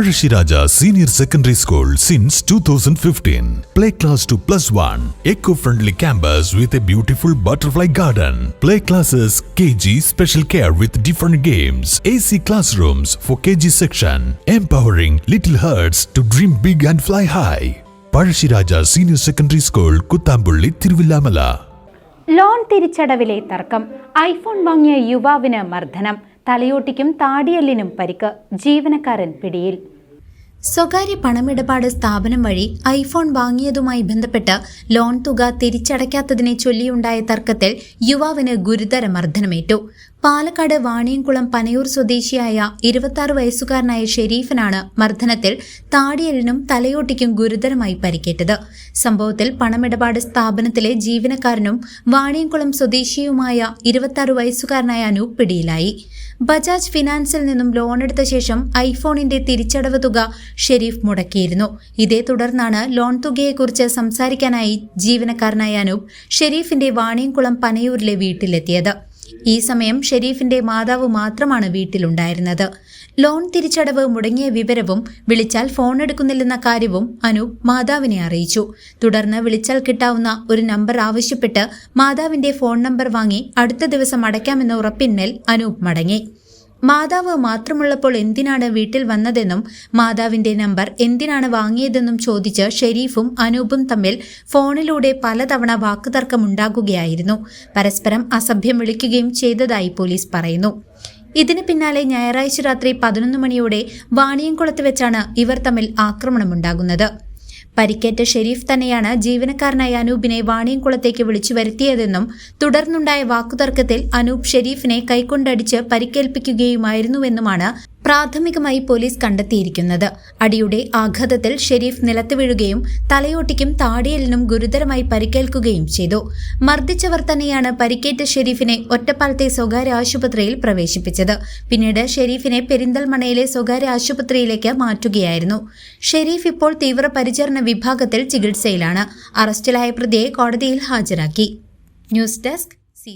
Parashiraja Senior Secondary School since 2015. Play class to +1. Eco-friendly campus with a beautiful butterfly garden. Play classes KG special care with different games. AC classrooms for KG section. Empowering little hearts to dream big and fly high. Parashiraja Senior Secondary School, Kuttambulli, Thiruvillamala. Loan തിരിച്ചടവിലെ തർക്കം. IPhone വാങ്ങിയ യുവാവിന് മർദ്ദനം. തലയോട്ടിക്കും താടിയെല്ലിനും പരിക്ക്. ജീവനക്കാരൻ പിടിയിൽ. സ്വകാര്യ പണമിടപാട് സ്ഥാപനം വഴി ഐഫോൺ വാങ്ങിയതുമായി ബന്ധപ്പെട്ട് ലോൺ തുക തിരിച്ചടയ്ക്കാത്തതിനെ ചൊല്ലിയുണ്ടായ തർക്കത്തിൽ യുവാവിന് ഗുരുതര മർദ്ദനമേറ്റു. പാലക്കാട് വാണിയംകുളം പനയൂർ സ്വദേശിയായ 26 വയസ്സുകാരനായ ഷെരീഫിനാണ് മർദ്ദനത്തിൽ താടിയെല്ലിനും തലയോട്ടിക്കും ഗുരുതരമായി പരിക്കേറ്റത്. സംഭവത്തിൽ പണമിടപാട് സ്ഥാപനത്തിലെ ജീവനക്കാരനും വാണിയംകുളം സ്വദേശിയുമായ 26 വയസ്സുകാരനായ അനൂപ് പിടിയിലായി. ബജാജ് ഫിനാൻസിൽ നിന്നും ലോണെടുത്ത ശേഷം ഐഫോണിന്റെ തിരിച്ചടവ് തുക ഷെരീഫ് മുടക്കിയിരുന്നു. ഇതേ തുടർന്നാണ് ലോൺ തുകയെക്കുറിച്ച് സംസാരിക്കാനായി ജീവനക്കാരനായ അനൂപ് ഷെരീഫിന്റെ വാണിയംകുളം പനയൂരിലെ വീട്ടിലെത്തിയത്. ഈ സമയം ഷെരീഫിന്റെ മാതാവ് മാത്രമാണ് വീട്ടിലുണ്ടായിരുന്നത്. ലോൺ തിരിച്ചടവ് മുടങ്ങിയ വിവരവും വിളിച്ചാൽ ഫോൺ എടുക്കുന്നില്ലെന്ന കാര്യവും അനൂപ് മാതാവിനെ അറിയിച്ചു. തുടർന്ന് വിളിച്ചാൽ കിട്ടാവുന്ന ഒരു നമ്പർ ആവശ്യപ്പെട്ട് മാതാവിന്റെ ഫോൺ നമ്പർ വാങ്ങി അടുത്ത ദിവസം അടയ്ക്കാമെന്ന ഉറപ്പിന്മേൽ അനൂപ് മടങ്ങി. മാതാവ് മാത്രമുള്ളപ്പോൾ എന്തിനാണ് വീട്ടിൽ വന്നതെന്നും മാതാവിന്റെ നമ്പർ എന്തിനാണ് വാങ്ങിയതെന്നും ചോദിച്ച് ഷെരീഫും അനൂപും തമ്മിൽ ഫോണിലൂടെ പലതവണ വാക്കുതർക്കമുണ്ടാകുകയായിരുന്നു. പരസ്പരം അസഭ്യം വിളിക്കുകയും ചെയ്തതായി പോലീസ് പറയുന്നു. ഇതിന് പിന്നാലെ ഞായറാഴ്ച രാത്രി 11 മണിയോടെ വാണിയംകുളത്ത് വെച്ചാണ് ഇവർ തമ്മിൽ ആക്രമണമുണ്ടാകുന്നത്. പരിക്കേറ്റ ഷെരീഫ് തന്നെയാണ് ജീവനക്കാരനായ അനൂപിനെ വാണിയംകുളത്തേക്ക് വിളിച്ചു വരുത്തിയതെന്നും തുടർന്നുണ്ടായ വാക്കുതർക്കത്തിൽ അനൂപ് ഷെരീഫിനെ കൈകൊണ്ടടിച്ച് പരിക്കേൽപ്പിക്കുകയുമായിരുന്നുവെന്നുമാണ് പ്രാഥമികമായി പോലീസ് കണ്ടെത്തിയിരിക്കുന്നത്. അടിയുടെ ആഘാതത്തിൽ ഷെരീഫ് നിലത്ത് വീഴുകയും തലയോട്ടിക്കും താടിയെല്ലിനും ഗുരുതരമായി പരിക്കേൽക്കുകയും ചെയ്തു. മർദ്ദിച്ചവർ തന്നെയാണ് പരിക്കേറ്റ ഷെരീഫിനെ ഒറ്റപ്പാലത്തെ സ്വകാര്യ ആശുപത്രിയിൽ പ്രവേശിപ്പിച്ചത്. പിന്നീട് ഷെരീഫിനെ പെരിന്തൽമണ്ണയിലെ സ്വകാര്യ ആശുപത്രിയിലേക്ക് മാറ്റുകയായിരുന്നു. ഷെരീഫ് ഇപ്പോൾ തീവ്രപരിചരണ വിഭാഗത്തിൽ ചികിത്സയിലാണ്. അറസ്റ്റിലായ പ്രതിയെ കോടതിയിൽ ഹാജരാക്കി. News desk